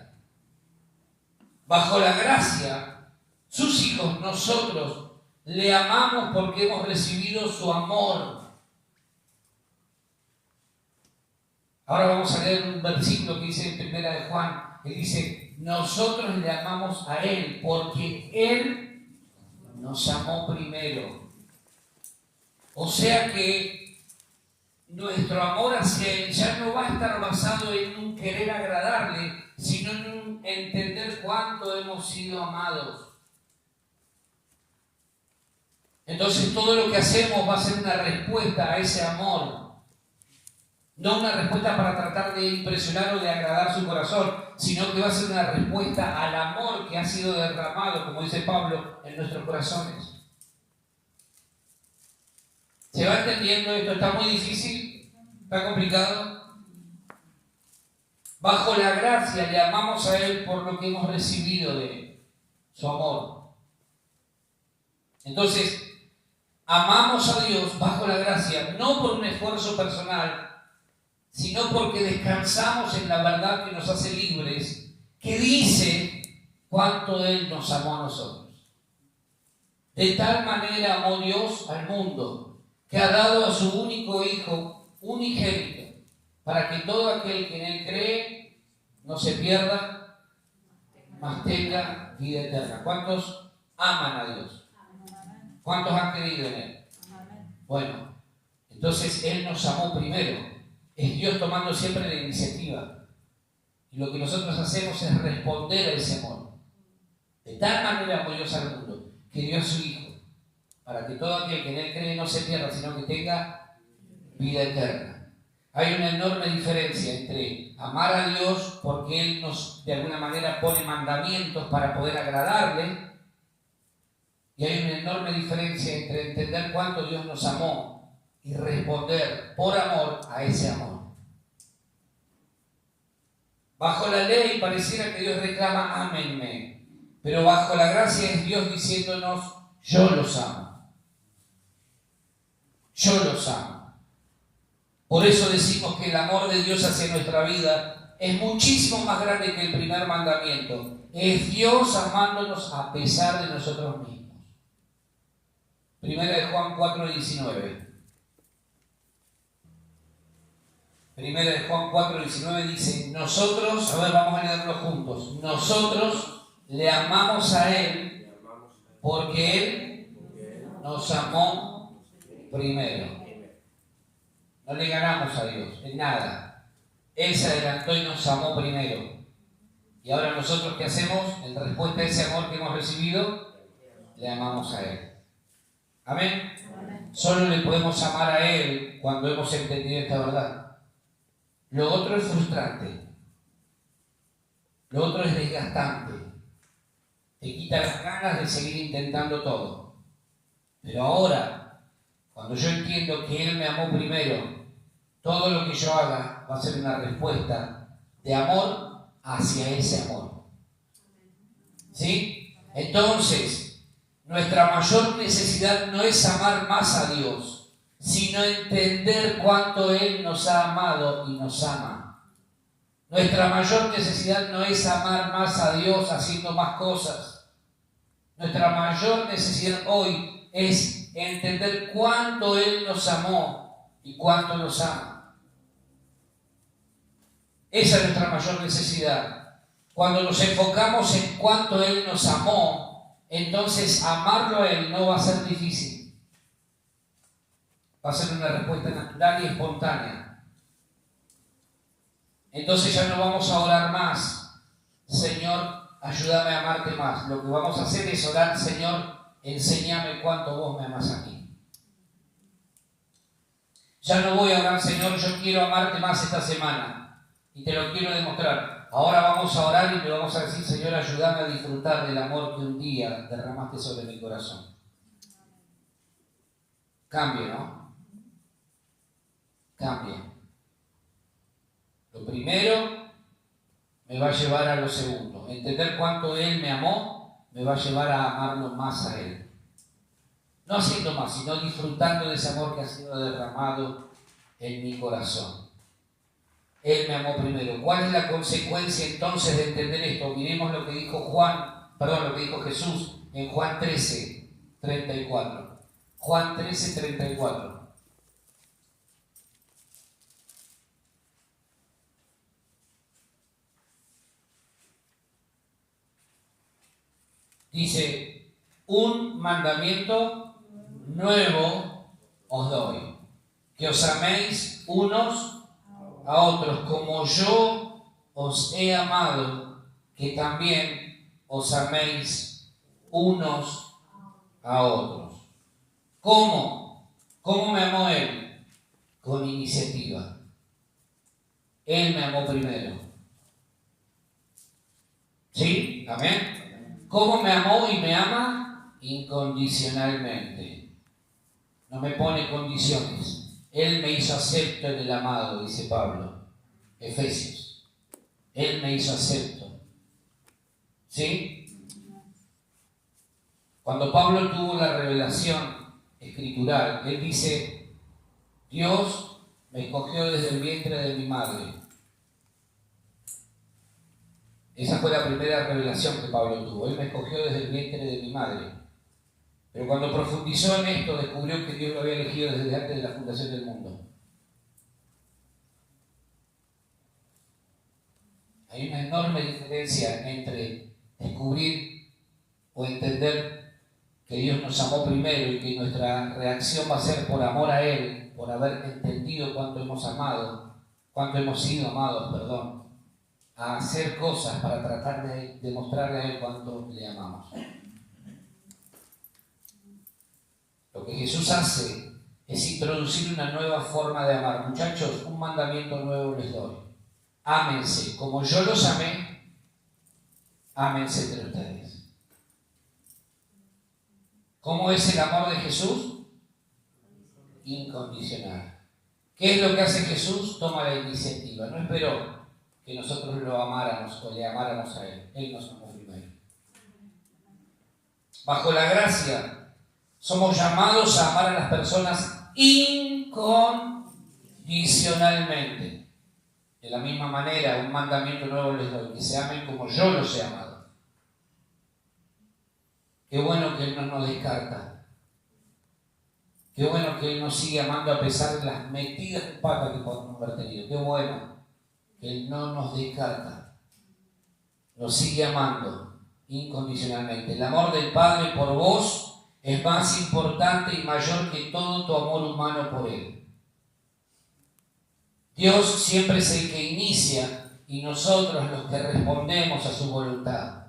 Speaker 1: Bajo la gracia, sus hijos, nosotros, le amamos porque hemos recibido su amor. Ahora vamos a leer un versículo que dice en 1 de Juan, que dice, nosotros le amamos a Él porque Él nos amó primero. O sea que nuestro amor hacia Él ya no va a estar basado en un querer agradarle, sino en un entender cuánto hemos sido amados. Entonces todo lo que hacemos va a ser una respuesta a ese amor. No una respuesta para tratar de impresionar o de agradar su corazón, sino que va a ser una respuesta al amor que ha sido derramado, como dice Pablo, en nuestros corazones. ¿Se va entendiendo esto? ¿Está muy difícil? ¿Está complicado? Bajo la gracia le amamos a Él por lo que hemos recibido de Él, su amor. Entonces, amamos a Dios bajo la gracia, no por un esfuerzo personal, sino porque descansamos en la verdad que nos hace libres, que dice cuánto Él nos amó a nosotros. De tal manera amó Dios al mundo, que ha dado a su único Hijo, unigénito, para que todo aquel que en Él cree no se pierda, mas tenga vida eterna. ¿Cuántos aman a Dios? ¿Cuántos han creído en Él? Bueno, entonces Él nos amó primero. Es Dios tomando siempre la iniciativa. Y lo que nosotros hacemos es responder a ese amor. De tal manera amó Dios al mundo, que dio a su Hijo, para que todo aquel que en Él cree no se pierda, sino que tenga vida eterna. Hay una enorme diferencia entre amar a Dios, porque Él nos, de alguna manera, pone mandamientos para poder agradarle, y hay una enorme diferencia entre entender cuánto Dios nos amó y responder por amor a ese amor. Bajo la ley pareciera que Dios reclama, ámenme, pero bajo la gracia es Dios diciéndonos, yo los amo. Yo los amo. Por eso decimos que el amor de Dios hacia nuestra vida es muchísimo más grande que el primer mandamiento. Es Dios amándonos a pesar de nosotros mismos. Primera de Juan 4:19. Primera de Juan 4:19 dice, nosotros, a ver, vamos a leerlo juntos, nosotros le amamos a Él porque Él nos amó primero. No le ganamos a Dios en nada. Él se adelantó y nos amó primero. Y ahora nosotros, ¿qué hacemos? En respuesta a ese amor que hemos recibido, le amamos a Él. ¿Amén? Solo le podemos amar a Él cuando hemos entendido esta verdad. Lo otro es frustrante. Lo otro es desgastante. Te quita las ganas de seguir intentando todo. Pero ahora, cuando yo entiendo que Él me amó primero, todo lo que yo haga va a ser una respuesta de amor hacia ese amor. ¿Sí? Entonces, nuestra mayor necesidad no es amar más a Dios, sino entender cuánto Él nos ha amado y nos ama. Nuestra mayor necesidad no es amar más a Dios haciendo más cosas. Nuestra mayor necesidad hoy es entender cuánto Él nos amó y cuánto nos ama. Esa es nuestra mayor necesidad. Cuando nos enfocamos en cuánto Él nos amó, entonces amarlo a Él no va a ser difícil. Va a ser una respuesta natural y espontánea. Entonces ya no vamos a orar más, Señor, ayúdame a amarte más. Lo que vamos a hacer es orar, Señor, enséñame cuánto vos me amás a mí. Ya no voy a orar, Señor, yo quiero amarte más esta semana y te lo quiero demostrar. Ahora vamos a orar y le vamos a decir, Señor, ayúdame a disfrutar del amor que un día derramaste sobre mi corazón. Cambie, ¿no? Cambia. Lo primero me va a llevar a lo segundo. Entender cuánto Él me amó me va a llevar a amarlo más a Él. No haciendo más, sino disfrutando de ese amor que ha sido derramado en mi corazón. Él me amó primero. ¿Cuál es la consecuencia entonces de entender esto? Miremos lo que dijo lo que dijo Jesús en Juan 13:34. Juan 13:34. Dice, un mandamiento nuevo os doy, que os améis unos a otros, como yo os he amado, que también os améis unos a otros. ¿Cómo? ¿Cómo me amó Él? Con iniciativa. Él me amó primero. ¿Sí? ¿Amén? ¿Cómo me amó y me ama? Incondicionalmente. No me pone condiciones. Él me hizo acepto en el amado, dice Pablo. Efesios. Él me hizo acepto. ¿Sí? Cuando Pablo tuvo la revelación escritural, él dice, Dios me escogió desde el vientre de mi madre. Esa fue la primera revelación que Pablo tuvo. Él me escogió desde el vientre de mi madre. Pero cuando profundizó en esto, descubrió que Dios lo había elegido desde antes de la fundación del mundo. Hay una enorme diferencia entre descubrir o entender que Dios nos amó primero y que nuestra reacción va a ser por amor a Él, por haber entendido cuánto hemos amado, cuánto hemos sido amados, a hacer cosas para tratar de demostrarle a Él cuánto le amamos. Lo que Jesús hace es introducir una nueva forma de amar. Muchachos, un mandamiento nuevo les doy. Ámense. Como yo los amé, ámense entre ustedes. ¿Cómo es el amor de Jesús? Incondicional. ¿Qué es lo que hace Jesús? Toma la iniciativa. No esperó que nosotros lo amáramos o le amáramos a Él. Él nos amó primero. Bajo la gracia, somos llamados a amar a las personas incondicionalmente. De la misma manera, un mandamiento nuevo les doy, que se amen como yo los he amado. Qué bueno que Él no nos descarta. Qué bueno que Él nos sigue amando a pesar de las metidas de pata que podemos haber tenido. Qué bueno que Él no nos descarta. Nos sigue amando incondicionalmente. El amor del Padre por vos es más importante y mayor que todo tu amor humano por Él. Dios siempre es el que inicia y nosotros los que respondemos a su voluntad.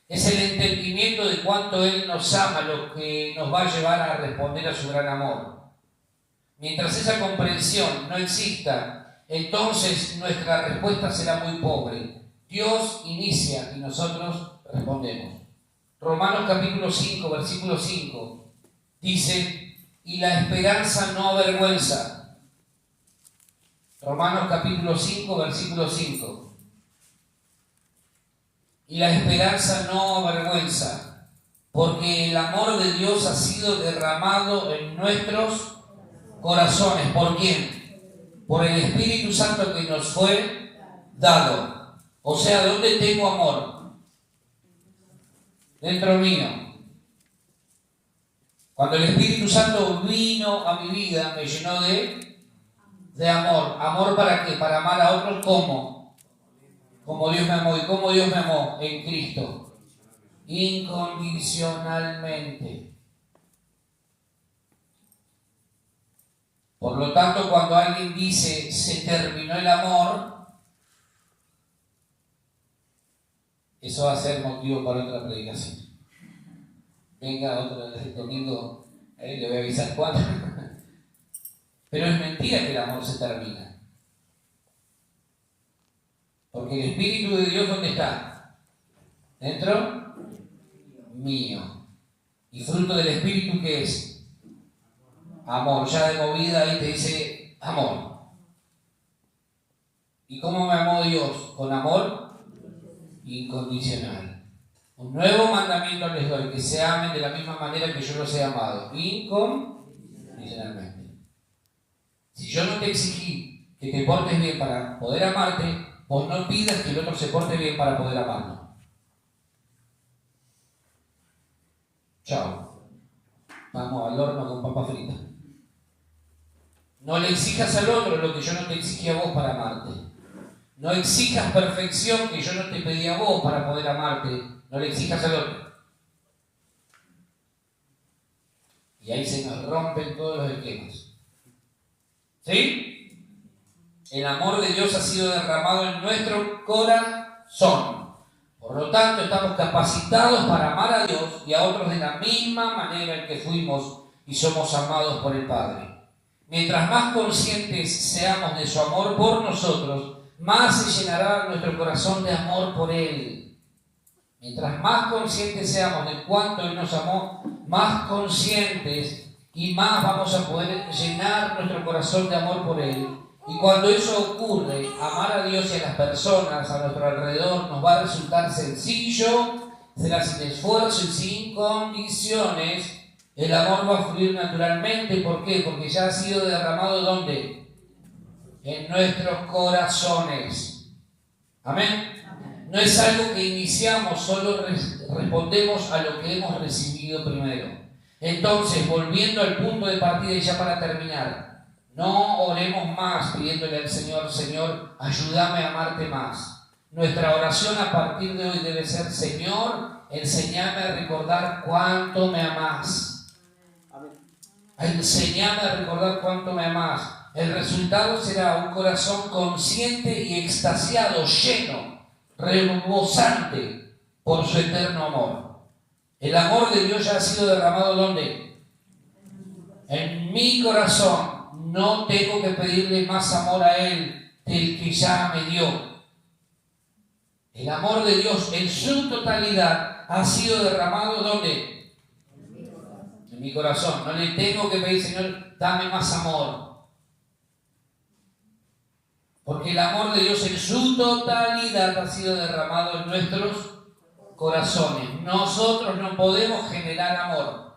Speaker 1: Es el entendimiento de cuánto Él nos ama lo que nos va a llevar a responder a su gran amor. Mientras esa comprensión no exista, entonces nuestra respuesta será muy pobre. Dios inicia y nosotros respondemos. Romanos capítulo 5, versículo 5, dice, y la esperanza no avergüenza. Romanos capítulo 5, versículo 5. Y la esperanza no avergüenza, porque el amor de Dios ha sido derramado en nuestros corazones. ¿Por quién? Por el Espíritu Santo que nos fue dado. O sea, ¿dónde tengo amor? Dentro mío. Cuando el Espíritu Santo vino a mi vida, me llenó de amor. ¿Amor para qué? Para amar a otros como Dios me amó. ¿Y cómo Dios me amó? En Cristo. Incondicionalmente. Por lo tanto, cuando alguien dice se terminó el amor, eso va a ser motivo para otra predicación. Venga otro domingo, le voy a avisar cuándo. Pero es mentira que el amor se termina. Porque el Espíritu de Dios, ¿dónde está? Dentro mío. ¿Y fruto del Espíritu qué es? Amor. Ya de movida ahí te dice amor. ¿Y cómo me amó Dios? Con amor incondicional. Un nuevo mandamiento les doy, que se amen de la misma manera que yo los he amado, incondicionalmente. Si yo no te exigí que te portes bien para poder amarte, vos no pidas que el otro se porte bien para poder amarlo. Chao. Vamos al horno con papa frita. No le exijas al otro lo que yo no te exigí a vos para amarte. No exijas perfección que yo no te pedí a vos para poder amarte. No le exijas al otro. Y ahí se nos rompen todos los esquemas. ¿Sí? El amor de Dios ha sido derramado en nuestro corazón. Por lo tanto, estamos capacitados para amar a Dios y a otros de la misma manera en que fuimos y somos amados por el Padre. Mientras más conscientes seamos de su amor por nosotros, más se llenará nuestro corazón de amor por Él. Mientras más conscientes seamos de cuánto Él nos amó, más conscientes y más vamos a poder llenar nuestro corazón de amor por Él. Y cuando eso ocurre, amar a Dios y a las personas a nuestro alrededor nos va a resultar sencillo, será sin esfuerzo y sin condiciones. El amor va a fluir naturalmente. ¿Por qué? Porque ya ha sido derramado ¿dónde? En nuestros corazones. Amén. No es algo que iniciamos, solo respondemos a lo que hemos recibido primero. Entonces, volviendo al punto de partida y ya para terminar, no oremos más pidiéndole al Señor, Señor, ayúdame a amarte más. Nuestra oración a partir de hoy debe ser, Señor, enséñame a recordar cuánto me amás. Enséñame a recordar cuánto me amás. El resultado será un corazón consciente y extasiado, lleno, rebosante por su eterno amor. El amor de Dios ya ha sido derramado ¿dónde? En mi corazón. No tengo que pedirle más amor a Él del que ya me dio. El amor de Dios en su totalidad ha sido derramado ¿dónde? En mi corazón. No le tengo que pedir, Señor, dame más amor. Porque el amor de Dios en su totalidad ha sido derramado en nuestros corazones. Nosotros no podemos generar amor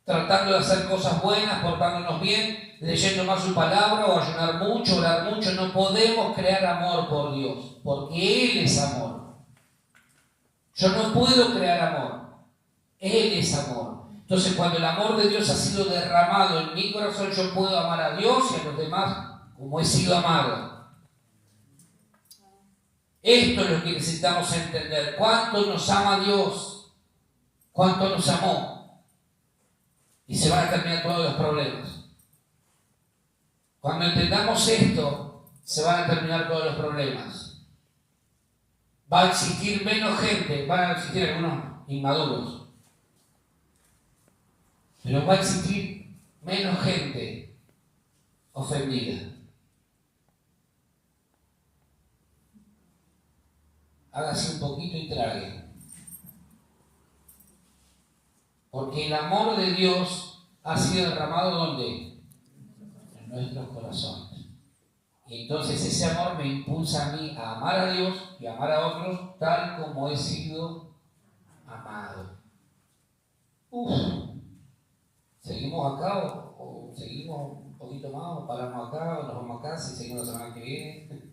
Speaker 1: tratando de hacer cosas buenas, portándonos bien, leyendo más su palabra o ayunar mucho, orar mucho. No podemos crear amor por Dios, porque Él es amor. Yo no puedo crear amor. Él es amor. Entonces, cuando el amor de Dios ha sido derramado en mi corazón, yo puedo amar a Dios y a los demás como he sido amado. Esto es lo que necesitamos entender. ¿Cuánto nos ama Dios? ¿Cuánto nos amó? Y se van a terminar todos los problemas. Cuando entendamos esto, se van a terminar todos los problemas. Va a existir menos gente, van a existir algunos inmaduros, pero va a existir menos gente ofendida. Hágase un poquito y trague. Porque el amor de Dios ha sido derramado ¿dónde? En nuestros corazones. Y entonces ese amor me impulsa a mí a amar a Dios y a amar a otros tal como he sido amado. ¿Seguimos acá o seguimos un poquito más o paramos acá o nos vamos a casa y seguimos la semana que viene?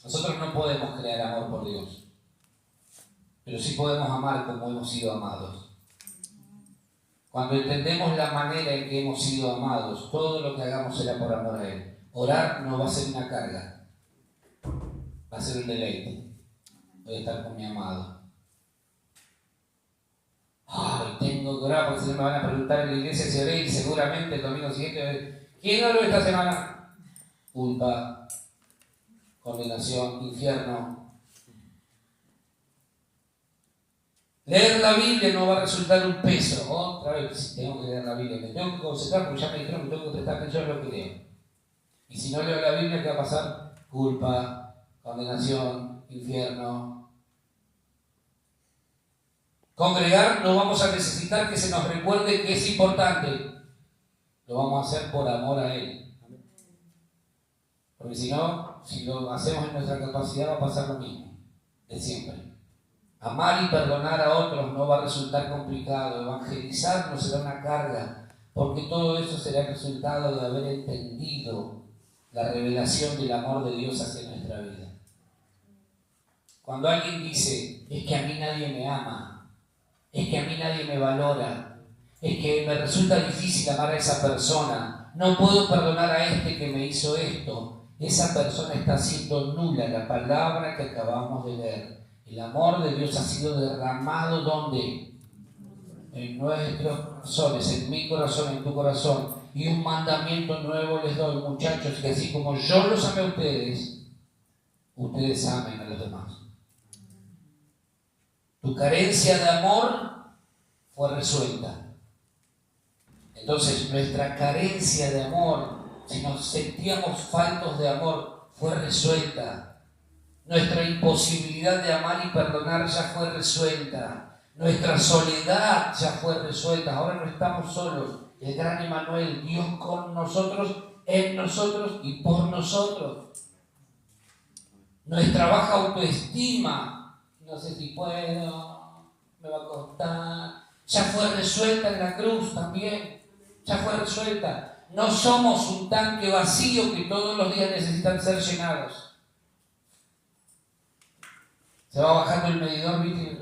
Speaker 1: Nosotros no podemos crear amor por Dios, pero sí podemos amar como hemos sido amados. Cuando entendemos la manera en que hemos sido amados, todo lo que hagamos será por amor a Él. Orar no va a ser una carga, va a ser un deleite. Voy a estar con mi amado. Ay, tengo que orar porque si no me van a preguntar en la iglesia si oré y seguramente el domingo siguiente, ¿quién oró esta semana? Culpa, condenación, infierno. Leer la Biblia no va a resultar un peso. Otra vez, tengo que leer la Biblia. Me tengo que concentrar porque ya me dijeron que tengo que prestar atención a lo que leo. Y si no leo la Biblia, ¿qué va a pasar? Culpa, condenación, infierno. Congregar no vamos a necesitar que se nos recuerde que es importante. Lo vamos a hacer por amor a Él. Porque si no, si lo hacemos en nuestra capacidad va a pasar lo mismo. de siempre. Amar y perdonar a otros no va a resultar complicado. Evangelizar no será una carga, porque todo eso será el resultado de haber entendido la revelación del amor de Dios hacia nuestra vida. Cuando alguien dice, es que a mí nadie me ama, es que a mí nadie me valora, es que me resulta difícil amar a esa persona, no puedo perdonar a este que me hizo esto, esa persona está haciendo nula la palabra que acabamos de leer. El amor de Dios ha sido derramado ¿dónde? En nuestros corazones, en mi corazón, en tu corazón. Y un mandamiento nuevo les doy, muchachos, que así como yo los amé a ustedes, ustedes amen a los demás. Tu carencia de amor fue resuelta. Entonces, nuestra carencia de amor, si nos sentíamos faltos de amor, fue resuelta. Nuestra imposibilidad de amar y perdonar ya fue resuelta. Nuestra soledad ya fue resuelta. Ahora no estamos solos. El gran Emmanuel, Dios con nosotros, en nosotros y por nosotros. Nuestra baja autoestima, no sé si puedo, me va a costar, ya fue resuelta en la cruz también. Ya fue resuelta. No somos un tanque vacío que todos los días necesitan ser llenados. Se va bajando el medidor, ¿viste?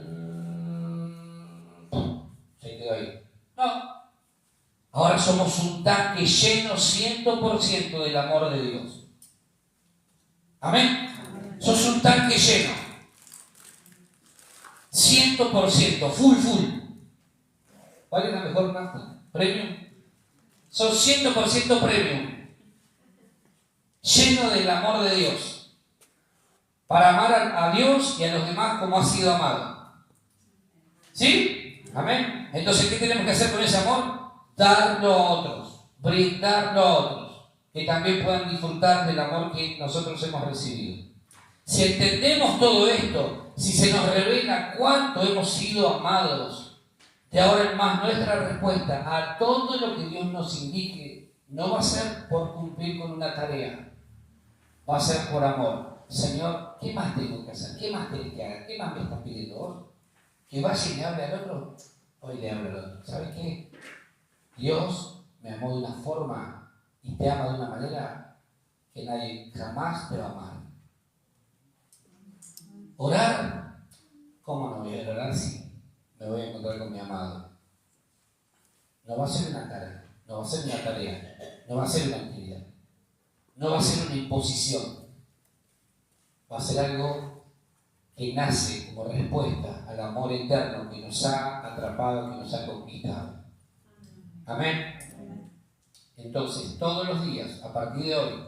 Speaker 1: Se quedó ahí. No. Ahora somos un tanque lleno 100% del amor de Dios. Amén. Sos un tanque lleno. 100%, full. ¿Cuál es la mejor nafta? ¿Premium? Son 100% premium, lleno del amor de Dios, para amar a Dios y a los demás como ha sido amado. ¿Sí? Amén. Entonces, ¿qué tenemos que hacer con ese amor? Darlo a otros, brindarlo a otros, que también puedan disfrutar del amor que nosotros hemos recibido. Si entendemos todo esto, si se nos revela cuánto hemos sido amados, de ahora en más nuestra respuesta a todo lo que Dios nos indique no va a ser por cumplir con una tarea, va a ser por amor. Señor, ¿qué más tengo que hacer? ¿Qué más tengo que hacer? ¿Qué más me estás pidiendo vos? ¿Que vaya y le hable al otro? Hoy le hablo al otro. ¿Sabes qué? Dios me amó de una forma y te ama de una manera que nadie jamás te va a amar. Orar, ¿cómo no voy a orar si me voy a encontrar con mi amado? No va a ser una carga, no va a ser una tarea, no va a ser una actividad, no va a ser una imposición, va a ser algo que nace como respuesta al amor eterno que nos ha atrapado, que nos ha conquistado. Amén. Entonces, todos los días, a partir de hoy,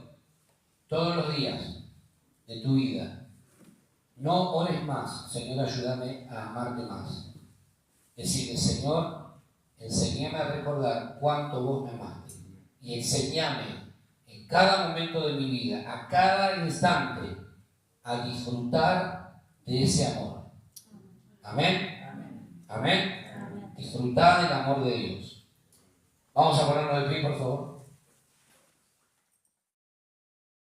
Speaker 1: todos los días de tu vida, no ores más, Señor, ayúdame a amarte más. Decirle, Señor, enséñame a recordar cuánto vos me amaste y enséñame en cada momento de mi vida, a cada instante, a disfrutar de ese amor. Amén. Amén. Disfrutar del amor de Dios. Vamos a ponernos de pie, por favor.